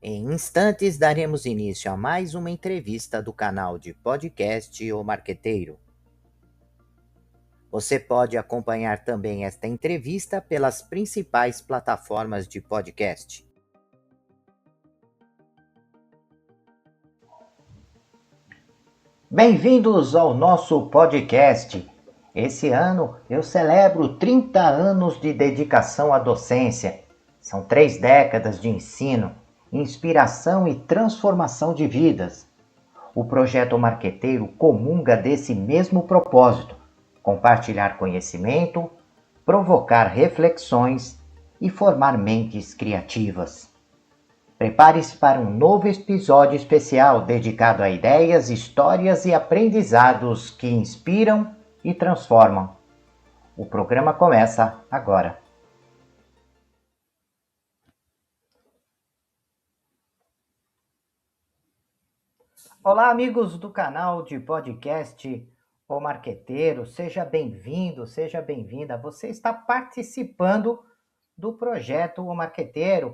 Em instantes, daremos início a mais uma entrevista do canal de podcast O Marqueteiro. Você pode acompanhar também esta entrevista pelas principais plataformas de podcast. Bem-vindos ao nosso podcast. Esse ano eu celebro 30 anos de dedicação à docência. São 3 décadas de ensino, inspiração e transformação de vidas. O projeto Marqueteiro comunga desse mesmo propósito: compartilhar conhecimento, provocar reflexões e formar mentes criativas. Prepare-se para um novo episódio especial dedicado a ideias, histórias e aprendizados que inspiram e transformam. O programa começa agora. Olá, amigos do canal de podcast O Marqueteiro, seja bem-vindo, seja bem-vinda. Você está participando do projeto O Marqueteiro,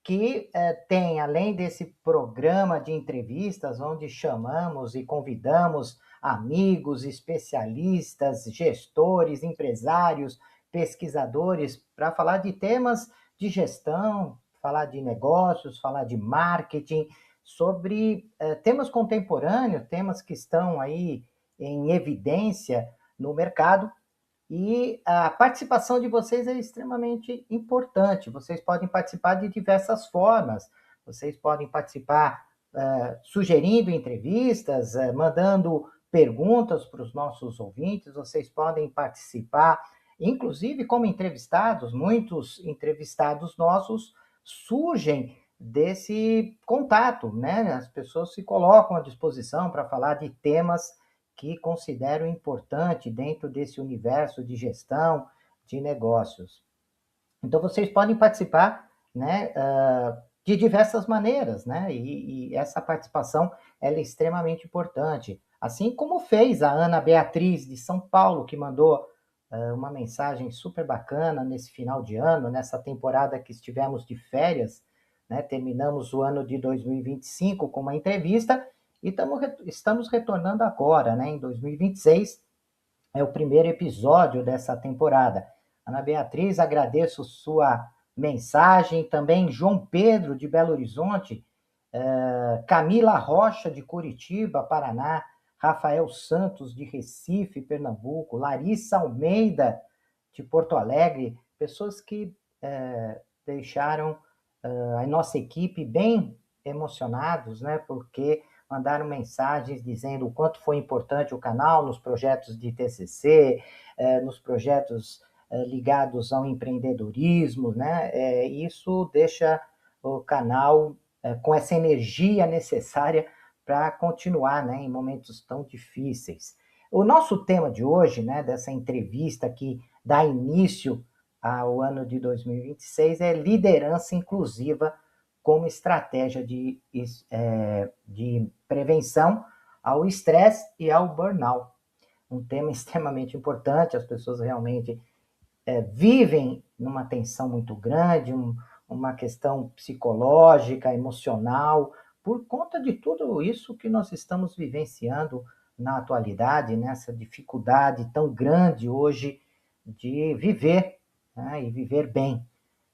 que tem, além desse programa de entrevistas, onde chamamos e convidamos amigos, especialistas, gestores, empresários, pesquisadores, para falar de temas de gestão, falar de negócios, falar de marketing, sobre temas contemporâneos, temas que estão aí em evidência no mercado. E a participação de vocês é extremamente importante. Vocês podem participar de diversas formas. Vocês podem participar sugerindo entrevistas, mandando perguntas para os nossos ouvintes. Vocês podem participar, inclusive como entrevistados. Muitos entrevistados nossos surgem desse contato, né? As pessoas se colocam à disposição para falar de temas que considero importante dentro desse universo de gestão de negócios. Então, vocês podem participar, né, de diversas maneiras, né, e essa participação ela é extremamente importante. Assim como fez a Ana Beatriz de São Paulo, que mandou uma mensagem super bacana nesse final de ano, nessa temporada que estivemos de férias, né, terminamos o ano de 2025 com uma entrevista e estamos retornando agora, né, em 2026, é o primeiro episódio dessa temporada. Ana Beatriz, agradeço sua mensagem, também João Pedro, de Belo Horizonte, Camila Rocha, de Curitiba, Paraná, Rafael Santos, de Recife, Pernambuco, Larissa Almeida, de Porto Alegre, pessoas que deixaram a nossa equipe bem emocionados, né, porque mandaram mensagens dizendo o quanto foi importante o canal nos projetos de TCC, nos projetos ligados ao empreendedorismo, né? Isso deixa o canal com essa energia necessária para continuar, né, em momentos tão difíceis. O nosso tema de hoje, né, dessa entrevista que dá início ao ano de 2026 é liderança inclusiva como estratégia de prevenção ao estresse e ao burnout. Um tema extremamente importante, as pessoas realmente vivem numa tensão muito grande, uma questão psicológica, emocional, por conta de tudo isso que nós estamos vivenciando na atualidade, nessa dificuldade tão grande hoje de viver, né, e viver bem.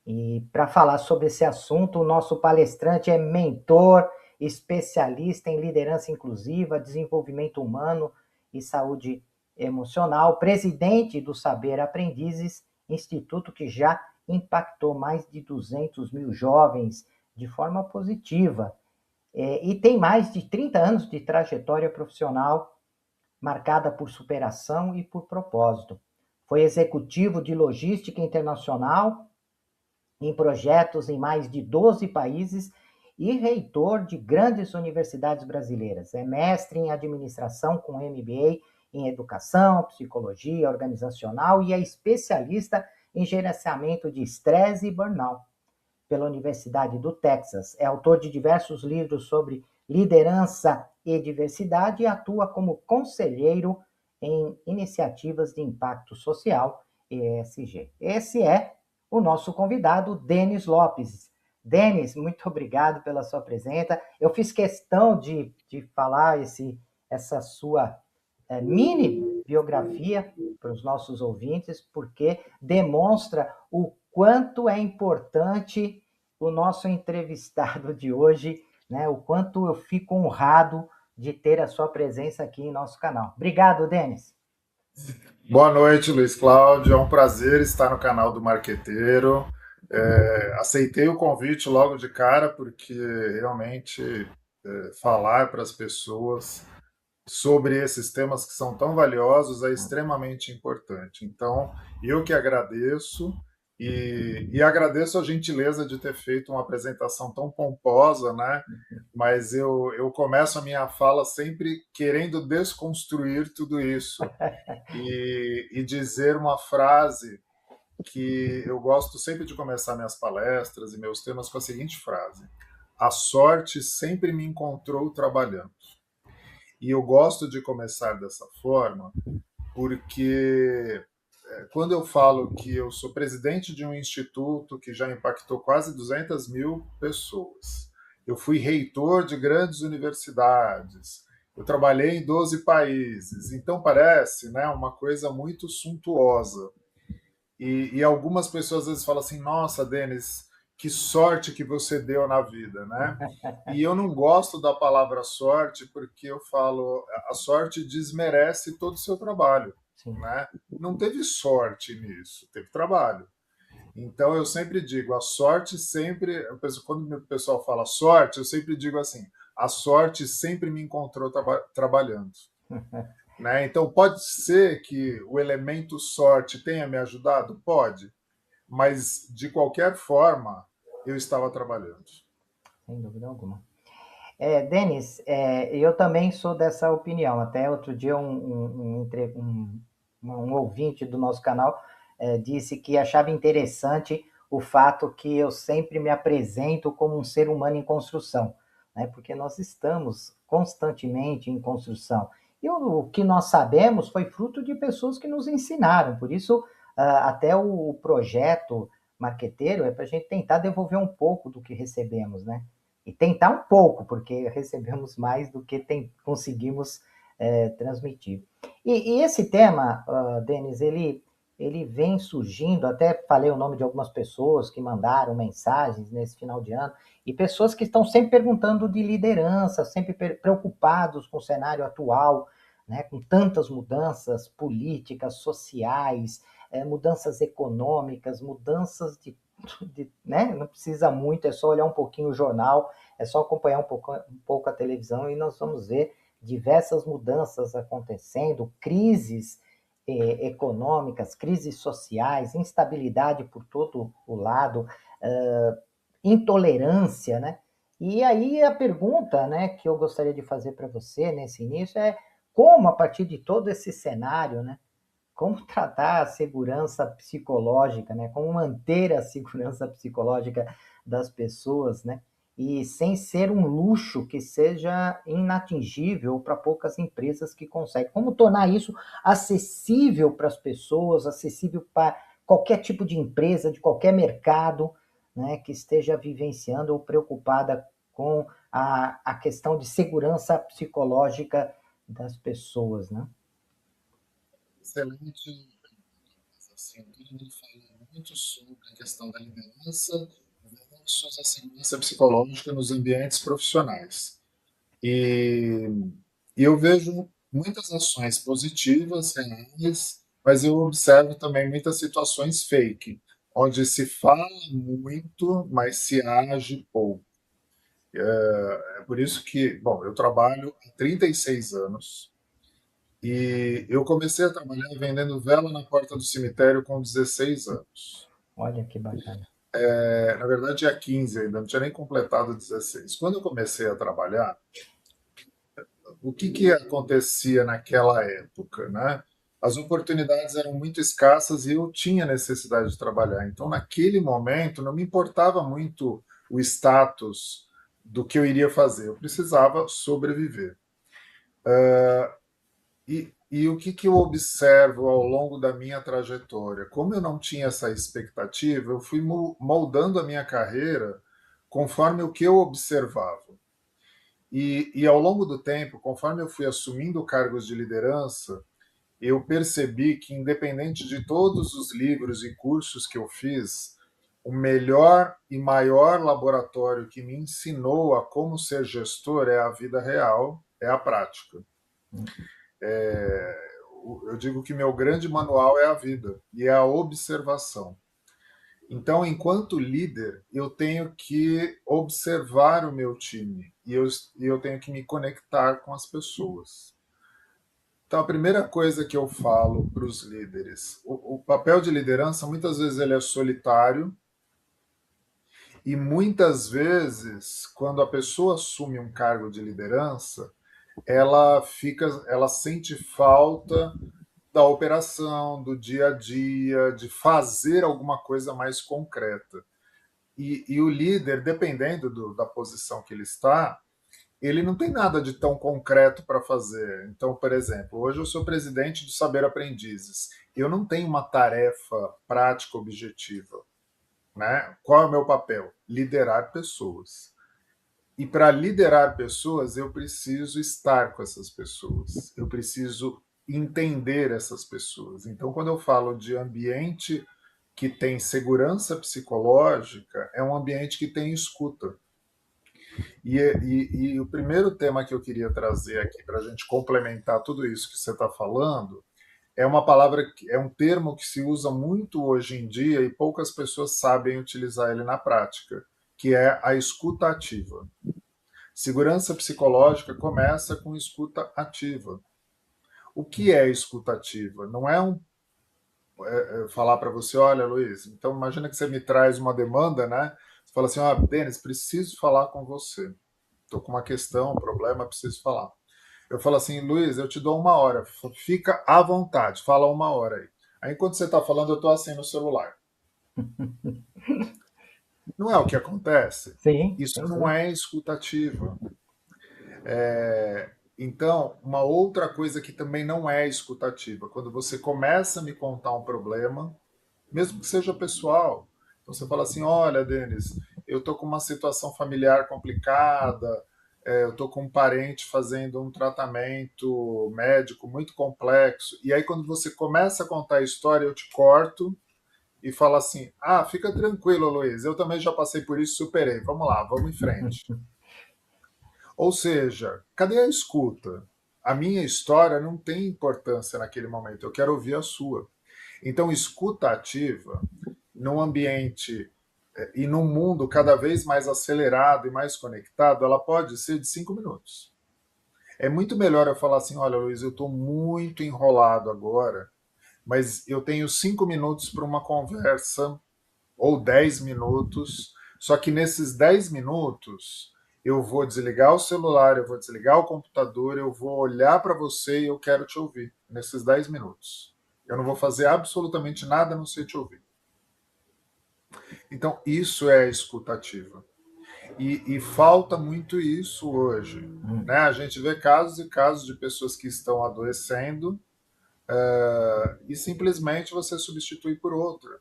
E para falar sobre esse assunto, o nosso palestrante é mentor, especialista em liderança inclusiva, desenvolvimento humano e saúde emocional, presidente do Saber Aprendizes, instituto que já impactou mais de 200 mil jovens de forma positiva. E tem mais de 30 anos de trajetória profissional marcada por superação e por propósito. Foi executivo de logística internacional em projetos em mais de 12 países e reitor de grandes universidades brasileiras. É mestre em administração com MBA em educação, psicologia organizacional e é especialista em gerenciamento de estresse e burnout pela Universidade do Texas. É autor de diversos livros sobre liderança e diversidade e atua como conselheiro em iniciativas de impacto social, ESG. Esse é o nosso convidado, Denis Lopes. Denis, muito obrigado pela sua presença. Eu fiz questão de falar essa sua mini biografia para os nossos ouvintes, porque demonstra o quanto é importante o nosso entrevistado de hoje, né? O quanto eu fico honrado de ter a sua presença aqui em nosso canal. Obrigado, Denis. Boa noite, Luiz Cláudio. É um prazer estar no canal do Marqueteiro. Aceitei o convite logo de cara, porque realmente falar para as pessoas sobre esses temas que são tão valiosos é extremamente importante. Então, eu que agradeço e agradeço a gentileza de ter feito uma apresentação tão pomposa, né? Mas eu começo a minha fala sempre querendo desconstruir tudo isso e dizer uma frase que eu gosto sempre de começar minhas palestras e meus temas com a seguinte frase: a sorte sempre me encontrou trabalhando. E eu gosto de começar dessa forma porque quando eu falo que eu sou presidente de um instituto que já impactou quase 200 mil pessoas, eu fui reitor de grandes universidades, eu trabalhei em 12 países, então parece, né, uma coisa muito suntuosa. E algumas pessoas às vezes falam assim: nossa, Denis, que sorte que você deu na vida, né? E eu não gosto da palavra sorte porque eu falo, a sorte desmerece todo o seu trabalho, Sim. né? Não teve sorte nisso, teve trabalho. Então eu sempre digo, a sorte sempre, quando o pessoal fala sorte, eu sempre digo assim, a sorte sempre me encontrou trabalhando. Né? Então pode ser que o elemento sorte tenha me ajudado? Pode, mas de qualquer forma eu estava trabalhando. Sem dúvida alguma. Denis, eu também sou dessa opinião. Até outro dia um ouvinte do nosso canal disse que achava interessante o fato que eu sempre me apresento como um ser humano em construção, né? Porque nós estamos constantemente em construção. E o que nós sabemos foi fruto de pessoas que nos ensinaram. Por isso, até o projeto marqueteiro é para a gente tentar devolver um pouco do que recebemos, né? E tentar um pouco, porque recebemos mais do que conseguimos transmitir. E esse tema, Denis, ele vem surgindo, até falei o nome de algumas pessoas que mandaram mensagens nesse final de ano, e pessoas que estão sempre perguntando de liderança, sempre preocupados com o cenário atual, né, com tantas mudanças políticas, sociais, mudanças econômicas, mudanças né? Não precisa muito, é só olhar um pouquinho o jornal, é só acompanhar um pouco a televisão e nós vamos ver diversas mudanças acontecendo, crises econômicas, crises sociais, instabilidade por todo o lado, intolerância, né? E aí a pergunta, né, que eu gostaria de fazer para você nesse início é como, a partir de todo esse cenário, né, como tratar a segurança psicológica, né? Como manter a segurança psicológica das pessoas, né? E sem ser um luxo que seja inatingível para poucas empresas que conseguem. Como tornar isso acessível para as pessoas, acessível para qualquer tipo de empresa, de qualquer mercado, né? Que esteja vivenciando ou preocupada com a questão de segurança psicológica das pessoas, né? Excelente. Assim, todo mundo fala muito sobre a questão da liderança versus a segurança psicológica nos ambientes profissionais. E, e eu vejo muitas ações positivas, reais, mas eu observo também muitas situações fake, onde se fala muito, mas se age pouco. É por isso que, bom, eu trabalho há 36 anos e eu comecei a trabalhar vendendo vela na porta do cemitério com 16 anos. Olha que bacana. Na verdade, há 15 ainda, não tinha nem completado 16. Quando eu comecei a trabalhar, o que acontecia naquela época, né? As oportunidades eram muito escassas e eu tinha necessidade de trabalhar. Então, naquele momento, não me importava muito o status do que eu iria fazer. Eu precisava sobreviver. E o que eu observo ao longo da minha trajetória? Como eu não tinha essa expectativa, eu fui moldando a minha carreira conforme o que eu observava. E ao longo do tempo, conforme eu fui assumindo cargos de liderança, eu percebi que, independente de todos os livros e cursos que eu fiz, o melhor e maior laboratório que me ensinou a como ser gestor é a vida real, é a prática. Eu digo que meu grande manual é a vida e é a observação. Então, enquanto líder, eu tenho que observar o meu time e eu tenho que me conectar com as pessoas. Então, a primeira coisa que eu falo para os líderes, o papel de liderança muitas vezes ele é solitário e muitas vezes, quando a pessoa assume um cargo de liderança, ela sente falta da operação, do dia a dia, de fazer alguma coisa mais concreta. E o líder, dependendo da posição que ele está, ele não tem nada de tão concreto para fazer. Então, por exemplo, hoje eu sou presidente do Saber Aprendizes. Eu não tenho uma tarefa prática objetiva. Né? Qual é o meu papel? Liderar pessoas. E para liderar pessoas, eu preciso estar com essas pessoas. Eu preciso entender essas pessoas. Então, quando eu falo de ambiente que tem segurança psicológica, é um ambiente que tem escuta. E o primeiro tema que eu queria trazer aqui para a gente complementar tudo isso que você está falando é uma palavra, é um termo que se usa muito hoje em dia e poucas pessoas sabem utilizar ele na prática, que é a escuta ativa. Segurança psicológica começa com escuta ativa. O que é escuta ativa? Não é falar para você, olha, Luiz, então imagina que você me traz uma demanda, né? Você fala assim, ó, Denis, preciso falar com você. Estou com uma questão, um problema, preciso falar. Eu falo assim, Luiz, eu te dou 1 hora, fica à vontade, fala 1 hora aí. Aí enquanto você está falando, eu estou assim no celular. Não é o que acontece? Sim, Isso sim, não sim. é escutativa. Então, uma outra coisa que também não é escutativa, quando você começa a me contar um problema, mesmo que seja pessoal, então você fala assim, olha, Denis, eu estou com uma situação familiar complicada, eu estou com um parente fazendo um tratamento médico muito complexo, e aí quando você começa a contar a história, eu te corto e falo assim, ah, fica tranquilo, Luiz, eu também já passei por isso, superei, vamos lá, vamos em frente. Ou seja, cadê a escuta? A minha história não tem importância naquele momento, eu quero ouvir a sua. Então, escuta ativa, num ambiente e num mundo cada vez mais acelerado e mais conectado, ela pode ser de 5 minutos. É muito melhor eu falar assim: olha, Luiz, eu estou muito enrolado agora, mas eu tenho 5 minutos para uma conversa, ou 10 minutos, só que nesses 10 minutos eu vou desligar o celular, eu vou desligar o computador, eu vou olhar para você e eu quero te ouvir nesses 10 minutos. Eu não vou fazer absolutamente nada a não ser te ouvir. Então, isso é a escutativa. E falta muito isso hoje. Né? A gente vê casos e casos de pessoas que estão adoecendo e simplesmente você substitui por outra.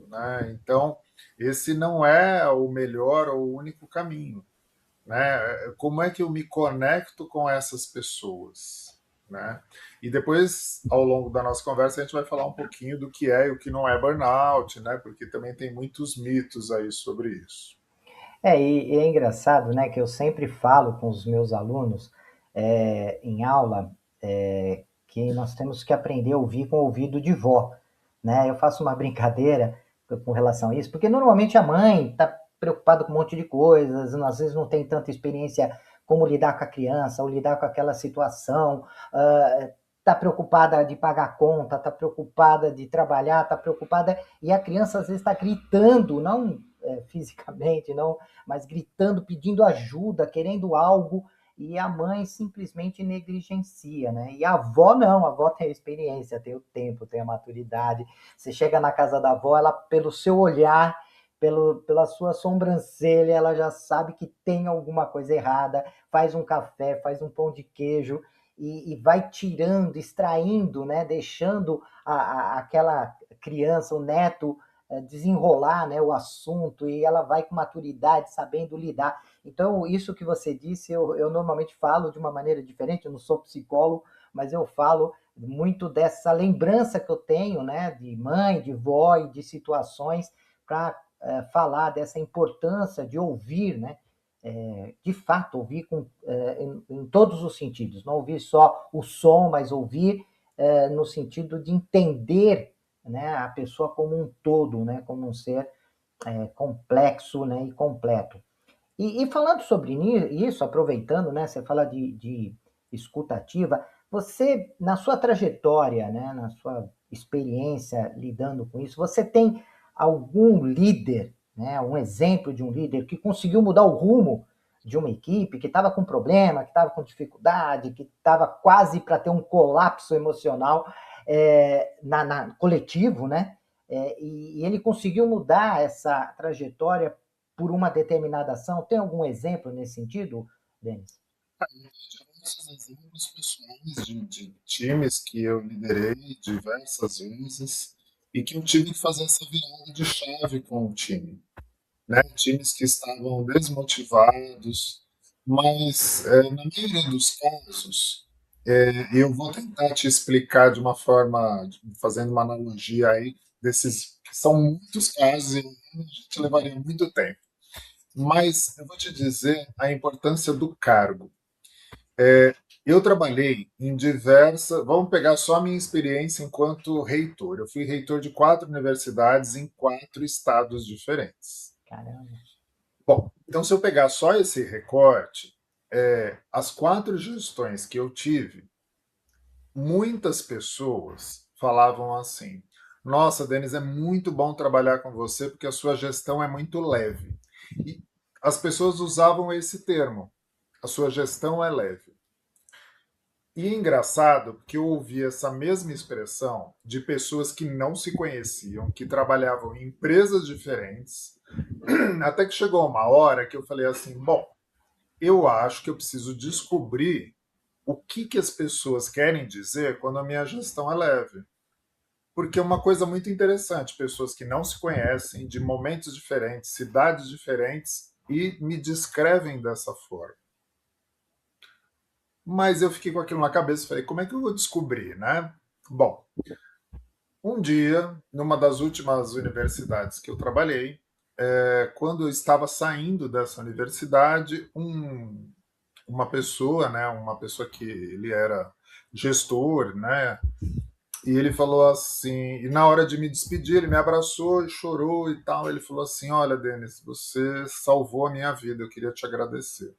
Né? Então, esse não é o melhor ou o único caminho. Né? Como é que eu me conecto com essas pessoas? Né? E depois, ao longo da nossa conversa, a gente vai falar um pouquinho do que é e o que não é burnout, né? Porque também tem muitos mitos aí sobre isso. E é engraçado, né, que eu sempre falo com os meus alunos em aula que nós temos que aprender a ouvir com o ouvido de vó, né? Eu faço uma brincadeira com relação a isso, porque normalmente a mãe está preocupada com um monte de coisas, às vezes não tem tanta experiência como lidar com a criança ou lidar com aquela situação, está preocupada de pagar a conta, está preocupada de trabalhar, está preocupada e a criança às vezes está gritando, não fisicamente, não, mas gritando, pedindo ajuda, querendo algo, e a mãe simplesmente negligencia, né? E a avó não, a avó tem a experiência, tem o tempo, tem a maturidade. Você chega na casa da avó, ela, pelo seu olhar, pela sua sobrancelha, ela já sabe que tem alguma coisa errada, faz um café, faz um pão de queijo e vai tirando, extraindo, né? Deixando aquela criança, o neto, desenrolar, né, o assunto, e ela vai com maturidade, sabendo lidar. Então, isso que você disse, eu normalmente falo de uma maneira diferente, eu não sou psicólogo, mas eu falo muito dessa lembrança que eu tenho, né, de mãe, de vó e de situações, para falar dessa importância de ouvir, né, de fato, ouvir em todos os sentidos, não ouvir só o som, mas ouvir no sentido de entender, né, a pessoa como um todo, né, como um ser complexo, né, e completo. E falando sobre isso, aproveitando, né, você fala de escuta ativa, você, na sua trajetória, né, na sua experiência lidando com isso, você tem algum líder, né, um exemplo de um líder que conseguiu mudar o rumo de uma equipe, que estava com problema, que estava com dificuldade, que estava quase para ter um colapso emocional coletivo, né? E ele conseguiu mudar essa trajetória por uma determinada ação? Tem algum exemplo nesse sentido, Denis? Diversos exemplos pessoais de times que eu liderei diversas vezes e que eu tive que fazer essa virada de chave com o time, né? Times que estavam desmotivados, mas na maioria dos casos, eu vou tentar te explicar de uma forma, fazendo uma analogia aí, desses que são muitos casos e a gente levaria muito tempo. Mas eu vou te dizer a importância do cargo. Eu trabalhei em diversas. Vamos pegar só a minha experiência enquanto reitor. Eu fui reitor de 4 universidades em 4 estados diferentes. Caramba. Bom, então se eu pegar só esse recorte, as 4 gestões que eu tive, muitas pessoas falavam assim: Nossa, Denis, é muito bom trabalhar com você porque a sua gestão é muito leve. E as pessoas usavam esse termo: a sua gestão é leve. E é engraçado porque eu ouvi essa mesma expressão de pessoas que não se conheciam, que trabalhavam em empresas diferentes, até que chegou uma hora que eu falei assim: bom, eu acho que eu preciso descobrir o que as pessoas querem dizer quando a minha gestão é leve. Porque é uma coisa muito interessante, pessoas que não se conhecem, de momentos diferentes, cidades diferentes, e me descrevem dessa forma. Mas eu fiquei com aquilo na cabeça e falei, como é que eu vou descobrir, né? Bom, um dia, numa das últimas universidades que eu trabalhei, quando eu estava saindo dessa universidade, uma pessoa, né, uma pessoa que ele era gestor, né, e ele falou assim, e na hora de me despedir, ele me abraçou e chorou e tal, ele falou assim, olha, Denis, você salvou a minha vida, eu queria te agradecer.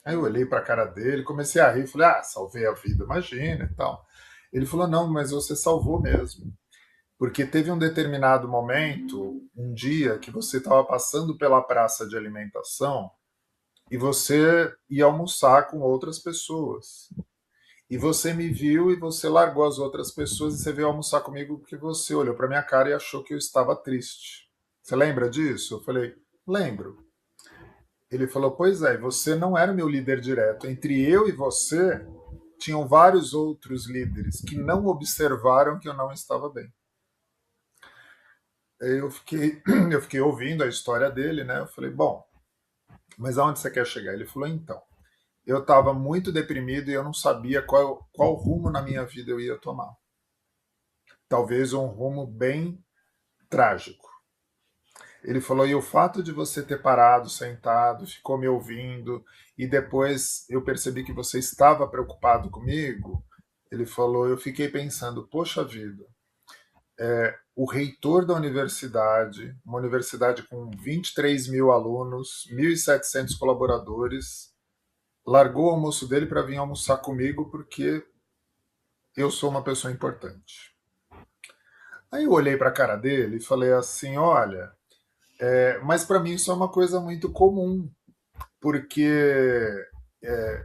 Aí eu olhei para a cara dele, comecei a rir, falei, salvei a vida, imagina e tal. Ele falou, não, mas você salvou mesmo. Porque teve um determinado momento, um dia, que você estava passando pela praça de alimentação e você ia almoçar com outras pessoas. E você me viu e você largou as outras pessoas e você veio almoçar comigo porque você olhou para minha cara e achou que eu estava triste. Você lembra disso? Eu falei, lembro. Ele falou, pois é, você não era o meu líder direto. Entre eu e você, tinham vários outros líderes que não observaram que eu não estava bem. Eu fiquei, eu fiquei ouvindo a história dele, né? Eu falei, bom, mas aonde você quer chegar? Ele falou, então, eu estava muito deprimido e eu não sabia qual rumo na minha vida eu ia tomar. Talvez um rumo bem trágico. Ele falou, e o fato de você ter parado, sentado, ficou me ouvindo, e depois eu percebi que você estava preocupado comigo, ele falou, eu fiquei pensando, poxa vida, o reitor da universidade, uma universidade com 23 mil alunos, 1.700 colaboradores, largou o almoço dele para vir almoçar comigo porque eu sou uma pessoa importante. Aí eu olhei para a cara dele e falei assim, olha, mas para mim isso é uma coisa muito comum, porque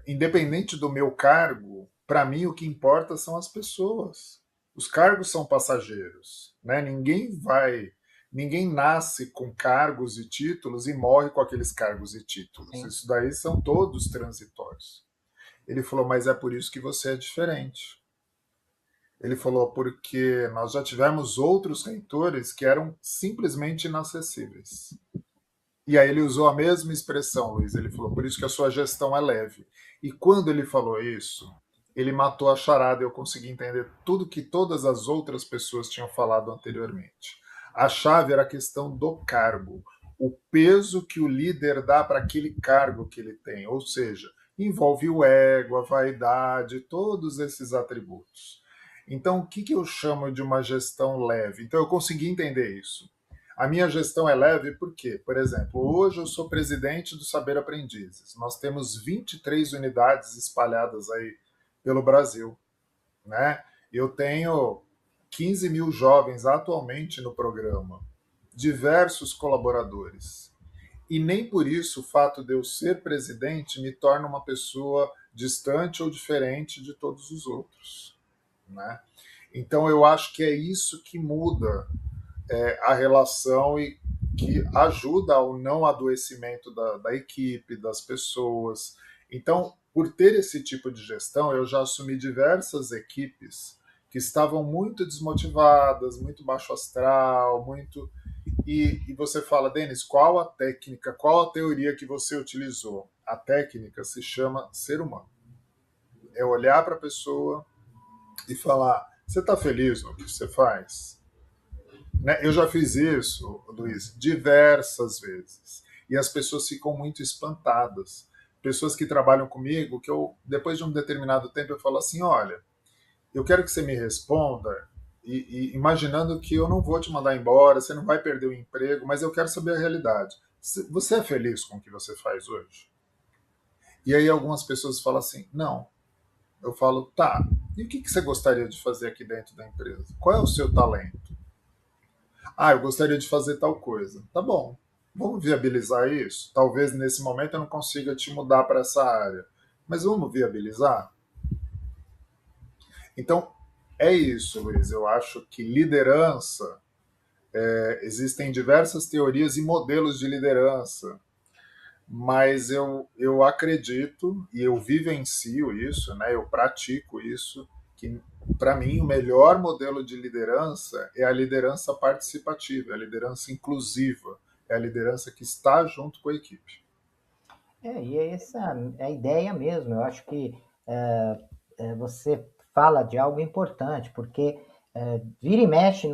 independente do meu cargo, para mim o que importa são as pessoas. Os cargos são passageiros, né? Ninguém nasce com cargos e títulos e morre com aqueles cargos e títulos. Sim. Isso daí são todos transitórios. Ele falou, mas é por isso que você é diferente. Ele falou porque nós já tivemos outros reitores que eram simplesmente inacessíveis. E aí ele usou a mesma expressão, Luiz. Ele falou, por isso que a sua gestão é leve. E quando ele falou isso, ele matou a charada e eu consegui entender tudo que todas as outras pessoas tinham falado anteriormente. A chave era a questão do cargo, o peso que o líder dá para aquele cargo que ele tem, ou seja, envolve o ego, a vaidade, todos esses atributos. Então, o que eu chamo de uma gestão leve? Então, eu consegui entender isso. A minha gestão é leve porque, por exemplo, hoje eu sou presidente do Saber Aprendizes. Nós temos 23 unidades espalhadas aí pelo Brasil, né? Eu tenho 15 mil jovens atualmente no programa, diversos colaboradores. E nem por isso o fato de eu ser presidente me torna uma pessoa distante ou diferente de todos os outros, né? Então eu acho que é isso que muda a relação e que ajuda ao não adoecimento da equipe, das pessoas. Então, por ter esse tipo de gestão, eu já assumi diversas equipes que estavam muito desmotivadas, muito baixo astral, muito. E você fala, Denis, qual a técnica, qual a teoria que você utilizou? A técnica se chama ser humano. É olhar para a pessoa e falar: você está feliz no que você faz? Né? Eu já fiz isso, Luiz, diversas vezes. E as pessoas ficam muito espantadas. Pessoas que trabalham comigo, que eu, depois de um determinado tempo, eu falo assim: olha, eu quero que você me responda, e imaginando que eu não vou te mandar embora, você não vai perder o emprego, mas eu quero saber a realidade. Você é feliz com o que você faz hoje? E aí algumas pessoas falam assim: não. Eu falo: tá, e o que você gostaria de fazer aqui dentro da empresa? Qual é o seu talento? Ah, eu gostaria de fazer tal coisa. Tá bom, vamos viabilizar isso? Talvez nesse momento eu não consiga te mudar para essa área, mas vamos viabilizar? Então, é isso, Luiz. Eu acho que liderança, existem diversas teorias e modelos de liderança, mas eu acredito e eu vivencio isso, né? Eu pratico isso, que para mim o melhor modelo de liderança é a liderança participativa, é a liderança inclusiva, é a liderança que está junto com a equipe. E essa é a ideia mesmo. Eu acho que você fala de algo importante, porque vira e mexe,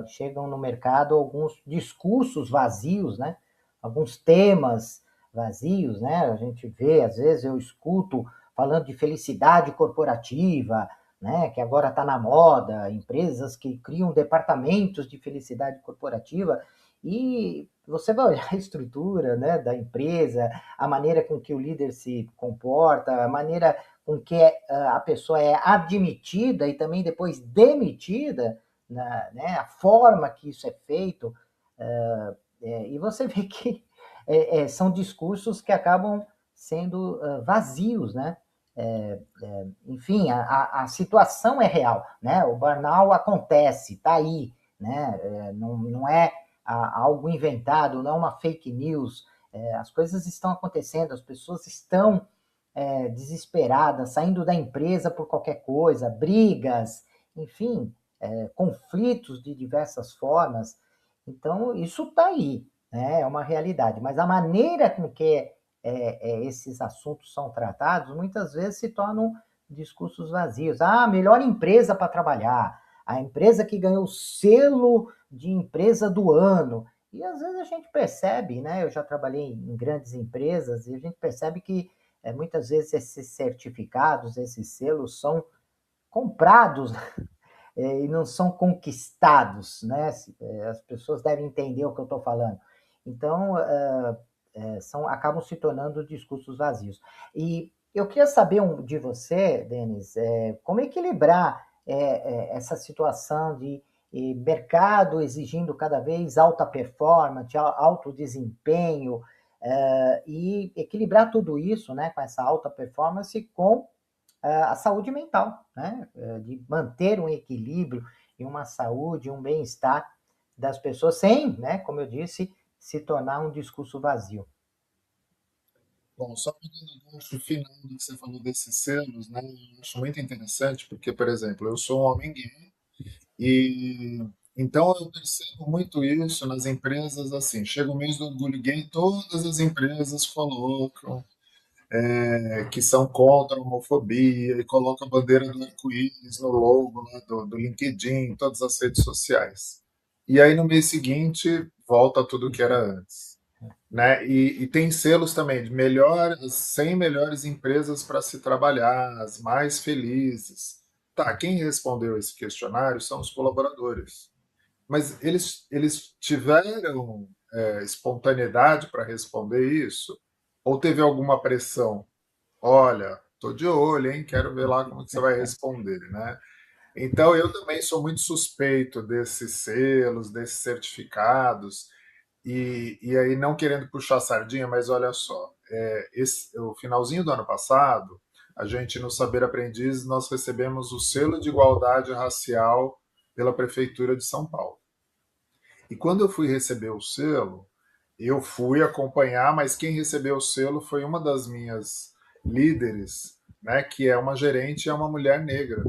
chegam no mercado alguns discursos vazios, né? Alguns temas vazios, né? A gente vê, às vezes eu escuto falando de felicidade corporativa, né? Que agora está na moda, empresas que criam departamentos de felicidade corporativa, e você vai olhar a estrutura, né, da empresa, a maneira com que o líder se comporta, a maneira com que a pessoa é admitida e também depois demitida, né, a forma que isso é feito, e você vê que são discursos que acabam sendo vazios, né? Enfim, a situação é real, né? O burnout acontece, está aí, né? Não é algo inventado, não é uma fake news. As coisas estão acontecendo, as pessoas estão desesperadas, saindo da empresa por qualquer coisa, brigas, enfim, conflitos de diversas formas. Então, isso está aí, né? É uma realidade. Mas a maneira com que esses assuntos são tratados, muitas vezes se tornam discursos vazios. Ah, melhor empresa para trabalhar, a empresa que ganhou o selo de empresa do ano. E às vezes a gente percebe, né? Eu já trabalhei em grandes empresas e a gente percebe que muitas vezes esses certificados, esses selos são comprados e não são conquistados, né? As pessoas devem entender o que eu estou falando. Então, acabam se tornando discursos vazios. E eu queria saber de você, Denis, como equilibrar essa situação de mercado exigindo cada vez alta performance, alto desempenho, e equilibrar tudo isso, né, com essa alta performance, com a saúde mental, né? De manter um equilíbrio e uma saúde, um bem-estar das pessoas, sem, né, como eu disse, se tornar um discurso vazio. Bom, só pegando o gancho final do que você falou desses selos, né? Eu acho muito interessante, porque, por exemplo, eu sou um homem gay e então eu percebo muito isso nas empresas assim. Chega o mês do orgulho gay, todas as empresas colocam que são contra a homofobia e colocam a bandeira do arco-íris no logo lá do LinkedIn, em todas as redes sociais. E aí no mês seguinte volta tudo que era antes, né? E tem selos também de melhor, as 100 melhores empresas para se trabalhar, as mais felizes. Tá, quem respondeu esse questionário são os colaboradores. Mas eles tiveram espontaneidade para responder isso? Ou teve alguma pressão? Olha, tô de olho, hein? Quero ver lá como que você vai responder, né? Então eu também sou muito suspeito desses selos, desses certificados, e aí não querendo puxar a sardinha, mas olha só, o finalzinho do ano passado, a gente no Saber Aprendiz nós recebemos o selo de igualdade racial pela prefeitura de São Paulo. E quando eu fui receber o selo, eu fui acompanhar, mas quem recebeu o selo foi uma das minhas líderes, né, que é uma gerente, é uma mulher negra.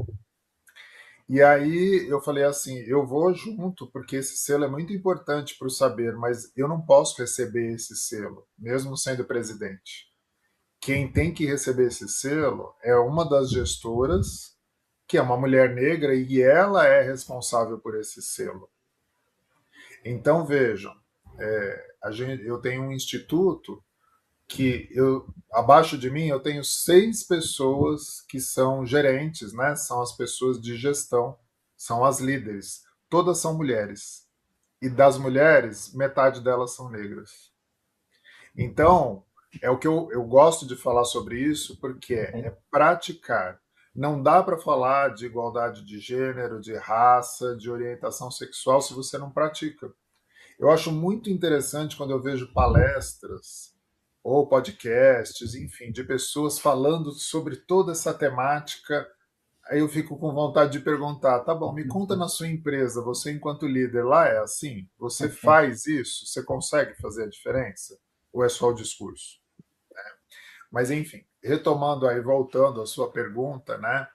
E aí eu falei assim, eu vou junto, porque esse selo é muito importante para o saber, mas eu não posso receber esse selo, mesmo sendo presidente. Quem tem que receber esse selo é uma das gestoras, que é uma mulher negra, e ela é responsável por esse selo. Então vejam, eu tenho um instituto abaixo de mim eu tenho 6 pessoas que são gerentes, né? São as pessoas de gestão, são as líderes. Todas são mulheres. E das mulheres, metade delas são negras. Então, é o que eu gosto de falar sobre isso, porque é praticar. Não dá para falar de igualdade de gênero, de raça, de orientação sexual se você não pratica. Eu acho muito interessante quando eu vejo palestras ou podcasts, enfim, de pessoas falando sobre toda essa temática. Aí eu fico com vontade de perguntar: tá bom, me conta na sua empresa, você enquanto líder lá é assim? Você faz isso? Você consegue fazer a diferença? Ou é só o discurso? Mas enfim, retomando aí, voltando à sua pergunta, né?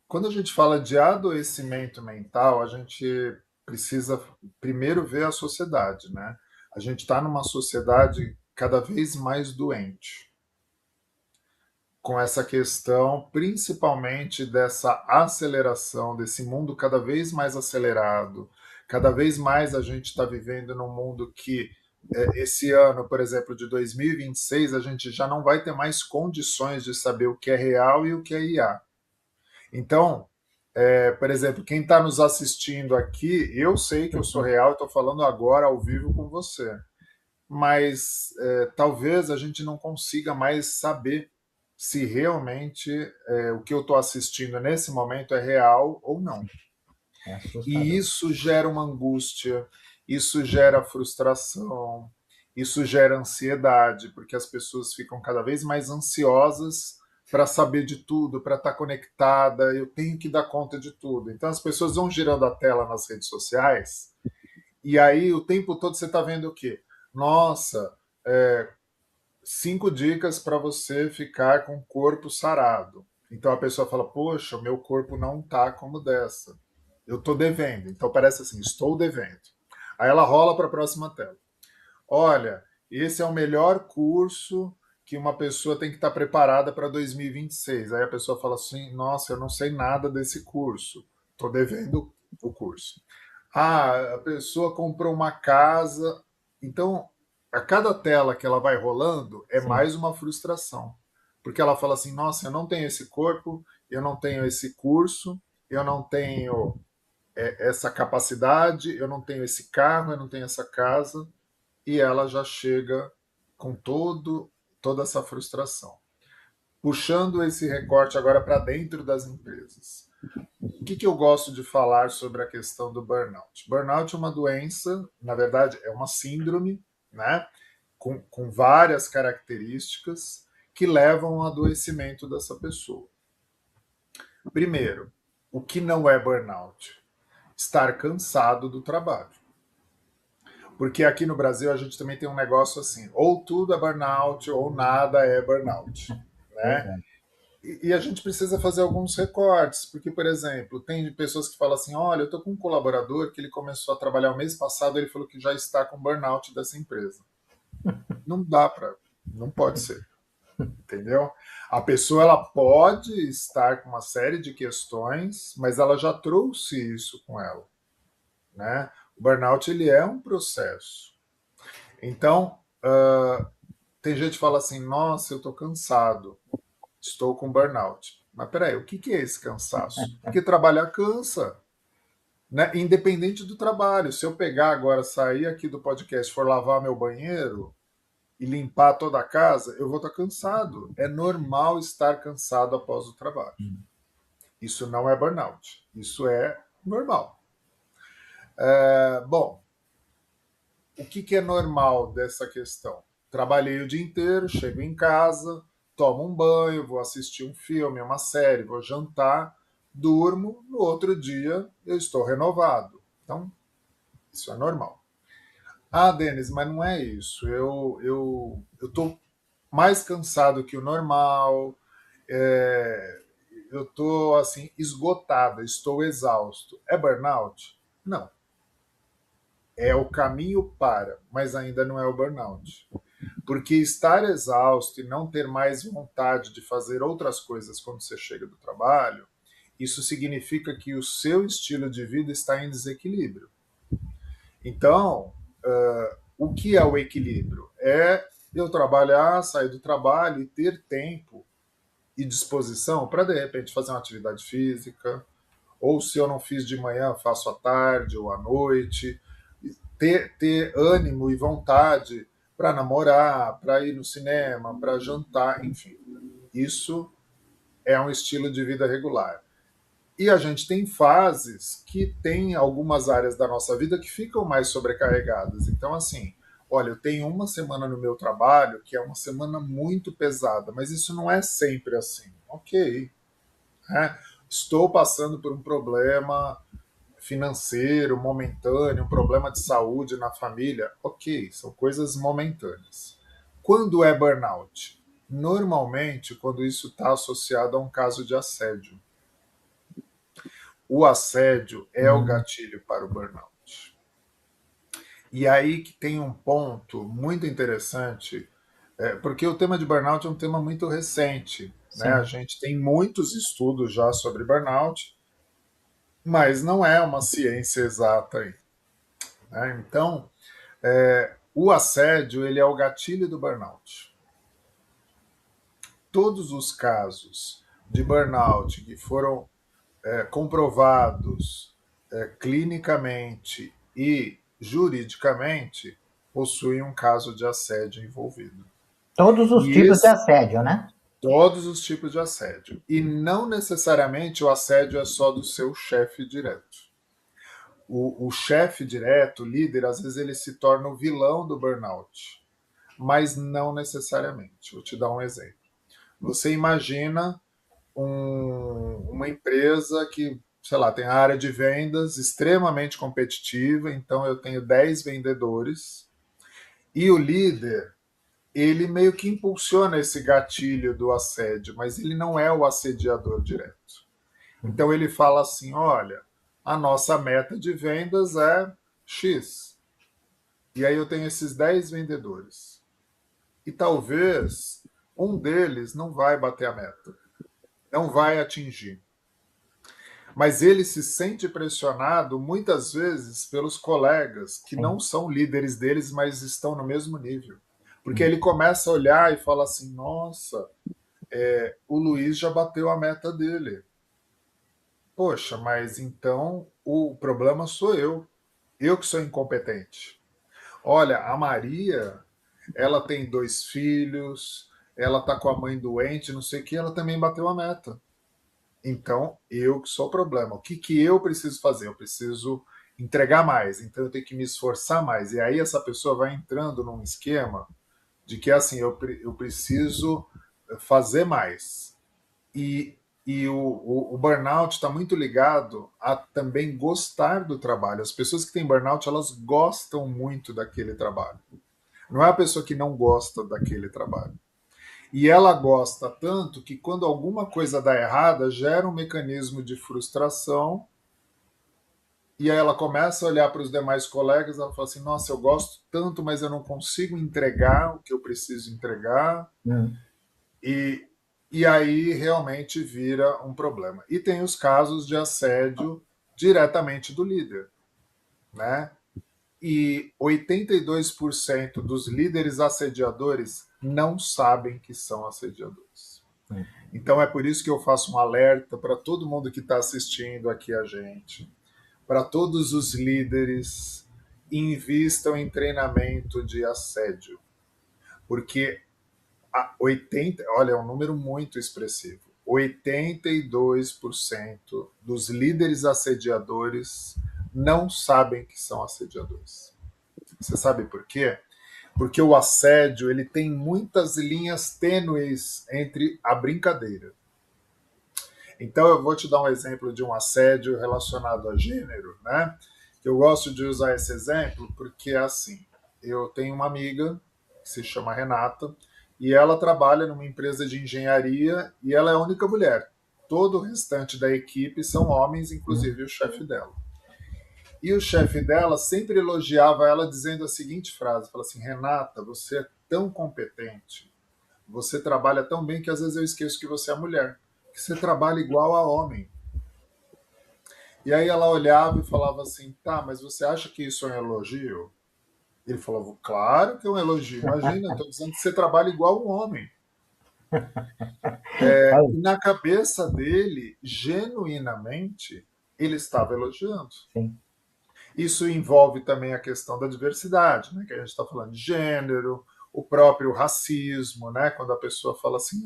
Quando a gente fala de adoecimento mental, a gente precisa primeiro ver a sociedade, né? A gente está numa sociedade cada vez mais doente, com essa questão, principalmente dessa aceleração, desse mundo cada vez mais acelerado. Cada vez mais a gente está vivendo num mundo que, esse ano, por exemplo, de 2026, a gente já não vai ter mais condições de saber o que é real e o que é IA. Então, por exemplo, quem está nos assistindo aqui, eu sei que eu sou real, estou falando agora ao vivo com você, mas talvez a gente não consiga mais saber se realmente o que eu estou assistindo nesse momento é real ou não. É E assustador. isso gera uma angústia, isso gera frustração, isso gera ansiedade, porque as pessoas ficam cada vez mais ansiosas para saber de tudo, para estar conectada, eu tenho que dar conta de tudo. Então as pessoas vão girando a tela nas redes sociais, e aí o tempo todo você está vendo o quê? Nossa, 5 dicas para você ficar com o corpo sarado. Então a pessoa fala: poxa, o meu corpo não tá como dessa. Eu estou devendo. Então parece assim: estou devendo. Aí ela rola para a próxima tela. Olha, esse é o melhor curso que uma pessoa tem que estar preparada para 2026. Aí a pessoa fala assim: nossa, eu não sei nada desse curso. Estou devendo o curso. Ah, a pessoa comprou uma casa. Então, a cada tela que ela vai rolando é Sim. mais uma frustração. Porque ela fala assim: nossa, eu não tenho esse corpo, eu não tenho esse curso, eu não tenho essa capacidade, eu não tenho esse carro, eu não tenho essa casa. E ela já chega com toda essa frustração. Puxando esse recorte agora para dentro das empresas. O que eu gosto de falar sobre a questão do burnout? Burnout é uma doença, na verdade, é uma síndrome, né? Com várias características que levam ao adoecimento dessa pessoa. Primeiro, o que não é burnout? Estar cansado do trabalho. Porque aqui no Brasil a gente também tem um negócio assim, ou tudo é burnout ou nada é burnout, né? Verdade. E a gente precisa fazer alguns recortes, porque, por exemplo, tem pessoas que falam assim, olha, eu estou com um colaborador que ele começou a trabalhar o mês passado, ele falou que já está com burnout dessa empresa. Não dá para, não pode ser, entendeu? A pessoa ela pode estar com uma série de questões, mas ela já trouxe isso com ela, né? O burnout ele é um processo. Então, tem gente que fala assim, nossa, eu estou cansado, estou com burnout. Mas peraí, o que é esse cansaço? Porque trabalhar cansa, né? Independente do trabalho. Se eu pegar agora, sair aqui do podcast, for lavar meu banheiro e limpar toda a casa, eu vou estar cansado. É normal estar cansado após o trabalho. Isso não é burnout. Isso é normal. Bom, o que é normal dessa questão? Trabalhei o dia inteiro, chego em casa, tomo um banho, vou assistir um filme, uma série, vou jantar, durmo, no outro dia eu estou renovado. Então, isso é normal. Ah, Denis, mas não é isso. Eu tô mais cansado que o normal, eu tô assim, esgotado, estou exausto. É burnout? Não. É o caminho para, mas ainda não é o burnout. Porque estar exausto e não ter mais vontade de fazer outras coisas quando você chega do trabalho, isso significa que o seu estilo de vida está em desequilíbrio. Então, o que é o equilíbrio? É eu trabalhar, sair do trabalho e ter tempo e disposição para, de repente, fazer uma atividade física, ou se eu não fiz de manhã, faço à tarde ou à noite, ter ânimo e vontade para namorar, para ir no cinema, para jantar, enfim. Isso é um estilo de vida regular. E a gente tem fases que tem algumas áreas da nossa vida que ficam mais sobrecarregadas. Então, assim, olha, eu tenho uma semana no meu trabalho que é uma semana muito pesada, mas isso não é sempre assim. Ok, né? Estou passando por um problema financeiro, momentâneo, um problema de saúde na família. Ok, são coisas momentâneas. Quando é burnout? Normalmente, quando isso está associado a um caso de assédio. O assédio é o Hum, gatilho para o burnout. E aí que tem um ponto muito interessante, porque o tema de burnout é um tema muito recente. Né? A sim. gente tem muitos estudos já sobre burnout, mas não é uma ciência exata aí. Né? Então, o assédio ele é o gatilho do burnout. Todos os casos de burnout que foram comprovados clinicamente e juridicamente possuem um caso de assédio envolvido. Todos os E tipos de esse, assédio, né? todos os tipos de assédio. E não necessariamente o assédio é só do seu chefe direto. O chefe direto, o líder, às vezes ele se torna o vilão do burnout, mas não necessariamente. Vou te dar um exemplo. Você imagina uma empresa que, sei lá, tem a área de vendas extremamente competitiva, então eu tenho 10 vendedores, e o líder, ele meio que impulsiona esse gatilho do assédio, mas ele não é o assediador direto. Então ele fala assim: olha, a nossa meta de vendas é X. E aí eu tenho esses 10 vendedores. E talvez um deles não vai bater a meta, não vai atingir. Mas ele se sente pressionado muitas vezes pelos colegas que não Sim. são líderes deles, mas estão no mesmo nível. Porque ele começa a olhar e fala assim: nossa, o Luiz já bateu a meta dele. Poxa, mas então o problema sou eu que sou incompetente. Olha, a Maria, ela tem 2 filhos, ela tá com a mãe doente, não sei o que, ela também bateu a meta. Então, eu que sou o problema. O que eu preciso fazer? Eu preciso entregar mais, então eu tenho que me esforçar mais. E aí essa pessoa vai entrando num esquema de que assim, eu preciso fazer mais. E E o burnout está muito ligado a também gostar do trabalho. As pessoas que têm burnout, elas gostam muito daquele trabalho. Não é a pessoa que não gosta daquele trabalho. E ela gosta tanto que quando alguma coisa dá errada, gera um mecanismo de frustração. E aí ela começa a olhar para os demais colegas, ela fala assim: nossa, eu gosto tanto, mas eu não consigo entregar o que eu preciso entregar. Hum. E, e aí realmente vira um problema. E tem os casos de assédio diretamente do líder, né? E 82% dos líderes assediadores não sabem que são assediadores. Hum. Então é por isso que eu faço um alerta para todo mundo que está assistindo aqui a gente, para todos os líderes, invistam em treinamento de assédio, porque 80, olha, é um número muito expressivo. 82% dos líderes assediadores não sabem que são assediadores. Você sabe por quê? Porque o assédio ele tem muitas linhas tênues entre a brincadeira. Então eu vou te dar um exemplo de um assédio relacionado a gênero, né? Eu gosto de usar esse exemplo porque assim, eu tenho uma amiga que se chama Renata e ela trabalha numa empresa de engenharia e ela é a única mulher. Todo o restante da equipe são homens, Hum. inclusive o chefe dela. E o chefe dela sempre elogiava ela dizendo a seguinte frase, fala assim: Renata, você é tão competente, você trabalha tão bem que às vezes eu esqueço que você é mulher, que você trabalha igual a homem. E aí ela olhava e falava assim: tá, mas você acha que isso é um elogio? Ele falou: claro que é um elogio. Imagina, eu estou dizendo que você trabalha igual um homem. Olha, E na cabeça dele, genuinamente, ele estava elogiando. sim. Isso envolve também a questão da diversidade, né? Que a gente está falando de gênero, o próprio racismo, né? Quando a pessoa fala assim: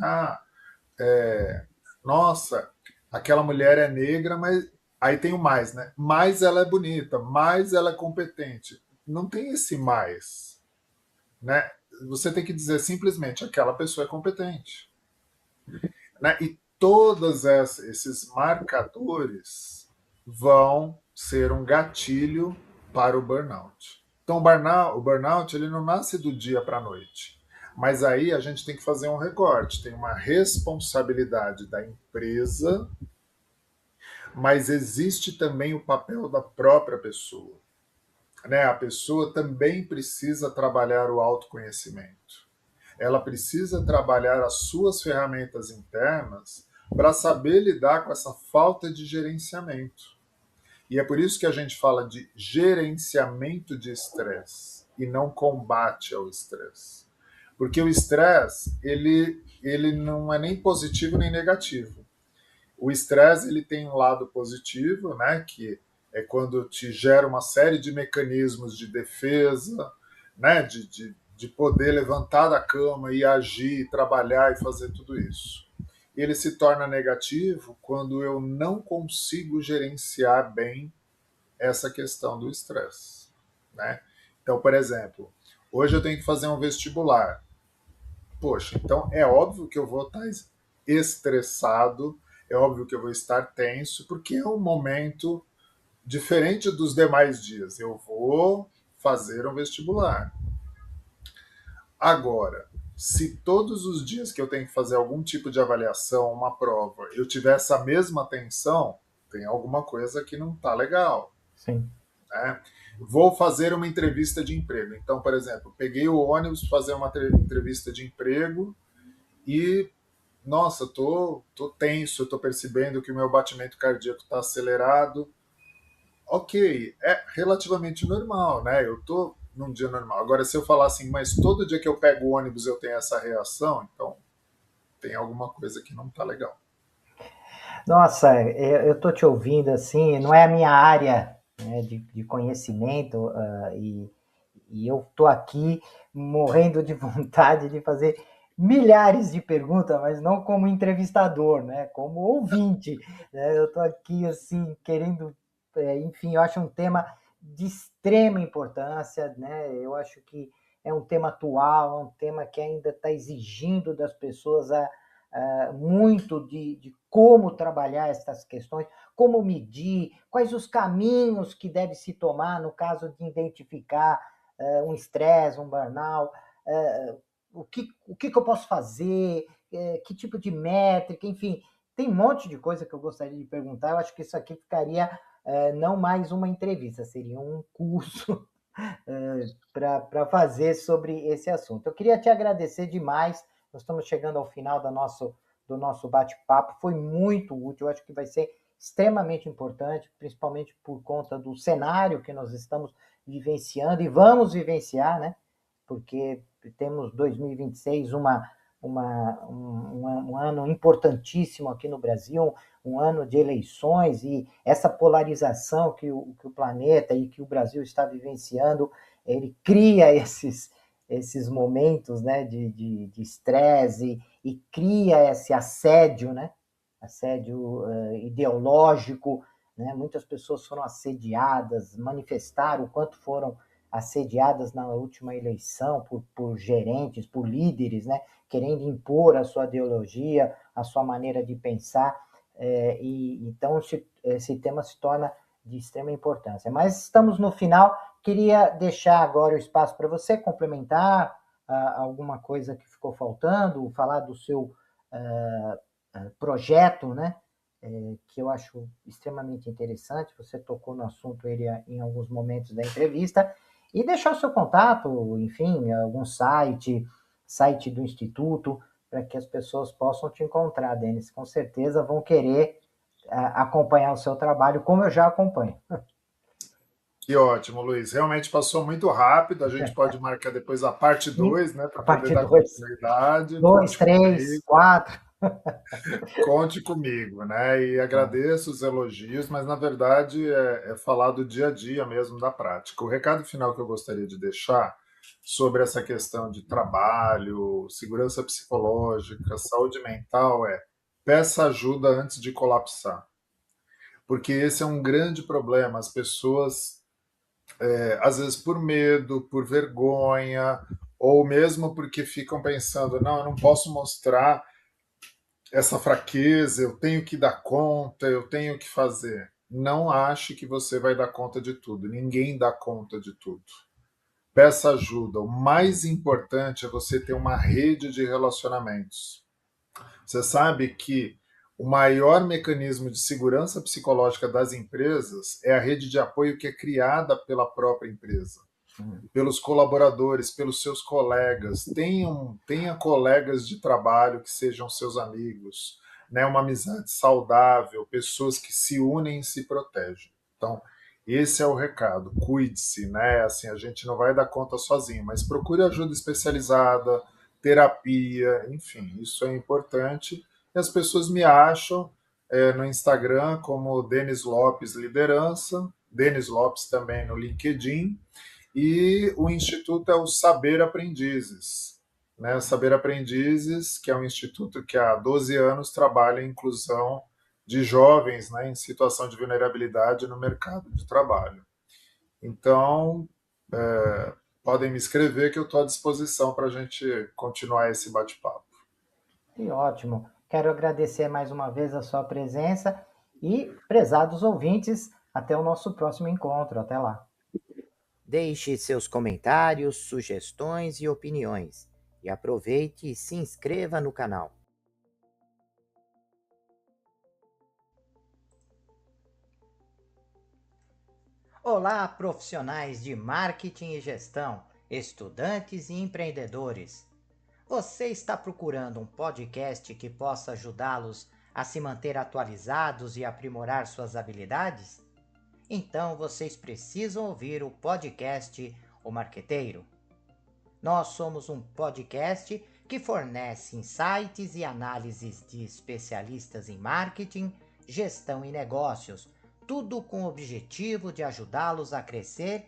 nossa, aquela mulher é negra, mas aí tem o mais, né? Mais ela é bonita, mais ela é competente. Não tem esse mais, né? Você tem que dizer simplesmente aquela pessoa é competente, né? E todos esses marcadores vão ser um gatilho para o burnout. Então o burnout ele não nasce do dia para a noite. Mas aí a gente tem que fazer um recorte. Tem uma responsabilidade da empresa, mas existe também o papel da própria pessoa, né? A pessoa também precisa trabalhar o autoconhecimento. Ela precisa trabalhar as suas ferramentas internas para saber lidar com essa falta de gerenciamento. E é por isso que a gente fala de gerenciamento de estresse e não combate ao estresse. Porque o estresse, ele não é nem positivo nem negativo. O estresse ele tem um lado positivo, né, que é quando te gera uma série de mecanismos de defesa, né, de poder levantar da cama e agir, trabalhar e fazer tudo isso. Ele se torna negativo quando eu não consigo gerenciar bem essa questão do estresse, né? Então, por exemplo, hoje eu tenho que fazer um vestibular. Poxa, então é óbvio que eu vou estar estressado, é óbvio que eu vou estar tenso, porque é um momento diferente dos demais dias. Eu vou fazer um vestibular. Agora, se todos os dias que eu tenho que fazer algum tipo de avaliação, uma prova, eu tiver essa mesma tensão, tem alguma coisa que não está legal, Sim. né? Vou fazer uma entrevista de emprego. Então, por exemplo, peguei o ônibus para fazer uma entrevista de emprego e nossa, tô tenso, tô percebendo que o meu batimento cardíaco está acelerado. Ok, é relativamente normal, né? Eu tô num dia normal. Agora, se eu falar assim, mas todo dia que eu pego o ônibus eu tenho essa reação, então tem alguma coisa que não tá legal. Nossa, eu estou te ouvindo assim, não é a minha área, né, de conhecimento, e eu estou aqui morrendo de vontade de fazer milhares de perguntas, mas não como entrevistador, né, como ouvinte, né, eu estou aqui assim querendo, enfim, eu acho um tema de extrema importância, né, eu acho que é um tema atual, é um tema que ainda está exigindo das pessoas muito de como trabalhar essas questões, como medir, quais os caminhos que deve se tomar no caso de identificar um estresse, um burnout, o que eu posso fazer, que tipo de métrica, enfim, tem um monte de coisa que eu gostaria de perguntar. Eu acho que isso aqui ficaria não mais uma entrevista, seria um curso para fazer sobre esse assunto. Eu queria te agradecer demais. Nós estamos chegando ao final do nosso bate-papo. Foi muito útil. Eu acho que vai ser extremamente importante, principalmente por conta do cenário que nós estamos vivenciando e vamos vivenciar, né? Porque temos 2026 um ano importantíssimo aqui no Brasil, um ano de eleições, e essa polarização que o planeta e que o Brasil está vivenciando, ele cria esses momentos, né, de estresse e cria esse assédio, né, assédio ideológico, né, muitas pessoas foram assediadas, manifestaram o quanto foram assediadas na última eleição por gerentes, por líderes, né, querendo impor a sua ideologia, a sua maneira de pensar, e então esse tema se torna de extrema importância. Mas estamos no final, queria deixar agora o espaço para você complementar alguma coisa que ficou faltando, falar do seu projeto, né? Que eu acho extremamente interessante. Você tocou no assunto ele em alguns momentos da entrevista, e deixar o seu contato, enfim, algum site do Instituto, para que as pessoas possam te encontrar, Denis. Com certeza vão querer acompanhar o seu trabalho, como eu já acompanho. Que ótimo, Luiz. Realmente passou muito rápido. A gente pode marcar depois a parte E 2, né, para a poder parte dar 2, continuidade. 2, Conte 3, comigo. 4. Conte comigo, né? E agradeço os elogios, mas na verdade é falar do dia a dia mesmo, da prática. O recado final que eu gostaria de deixar sobre essa questão de trabalho, segurança psicológica, saúde mental é: peça ajuda antes de colapsar. Porque esse é um grande problema. As pessoas, às vezes por medo, por vergonha, ou mesmo porque ficam pensando, não, eu não posso mostrar essa fraqueza, eu tenho que dar conta, eu tenho que fazer. Não ache que você vai dar conta de tudo. Ninguém dá conta de tudo. Peça ajuda. O mais importante é você ter uma rede de relacionamentos. Você sabe que o maior mecanismo de segurança psicológica das empresas é a rede de apoio que é criada pela própria empresa, pelos colaboradores, pelos seus colegas. Tenha colegas de trabalho que sejam seus amigos, né? Uma amizade saudável, pessoas que se unem e se protegem. Então, esse é o recado. Cuide-se, né? Assim, a gente não vai dar conta sozinho, mas procure ajuda especializada, terapia, enfim, isso é importante. E as pessoas me acham no Instagram como Denis Lopes Liderança, Denis Lopes também no LinkedIn, e o instituto é o Saber Aprendizes. Né? Saber Aprendizes, que é um instituto que há 12 anos trabalha a inclusão de jovens, né, em situação de vulnerabilidade no mercado de trabalho. Então, podem me escrever que eu estou à disposição para a gente continuar esse bate-papo. Que ótimo. Quero agradecer mais uma vez a sua presença e, prezados ouvintes, até o nosso próximo encontro. Até lá. Deixe seus comentários, sugestões e opiniões. E aproveite e se inscreva no canal. Olá, profissionais de marketing e gestão, estudantes e empreendedores. Você está procurando um podcast que possa ajudá-los a se manter atualizados e aprimorar suas habilidades? Então vocês precisam ouvir o podcast O Marqueteiro. Nós somos um podcast que fornece insights e análises de especialistas em marketing, gestão e negócios, tudo com o objetivo de ajudá-los a crescer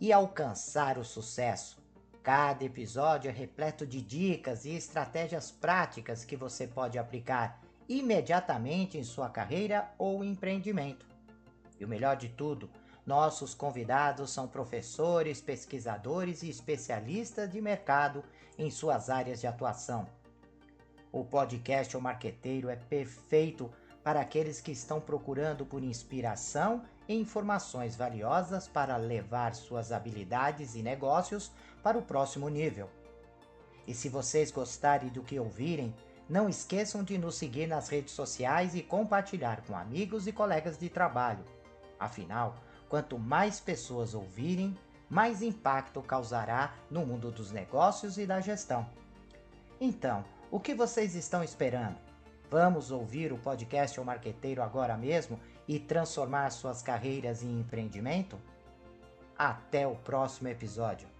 e alcançar o sucesso. Cada episódio é repleto de dicas e estratégias práticas que você pode aplicar imediatamente em sua carreira ou empreendimento. E o melhor de tudo, nossos convidados são professores, pesquisadores e especialistas de mercado em suas áreas de atuação. O podcast O Marqueteiro é perfeito para aqueles que estão procurando por inspiração e informações valiosas para levar suas habilidades e negócios para o próximo nível. E se vocês gostarem do que ouvirem, não esqueçam de nos seguir nas redes sociais e compartilhar com amigos e colegas de trabalho. Afinal, quanto mais pessoas ouvirem, mais impacto causará no mundo dos negócios e da gestão. Então, o que vocês estão esperando? Vamos ouvir o podcast O Marqueteiro agora mesmo e transformar suas carreiras em empreendimento? Até o próximo episódio!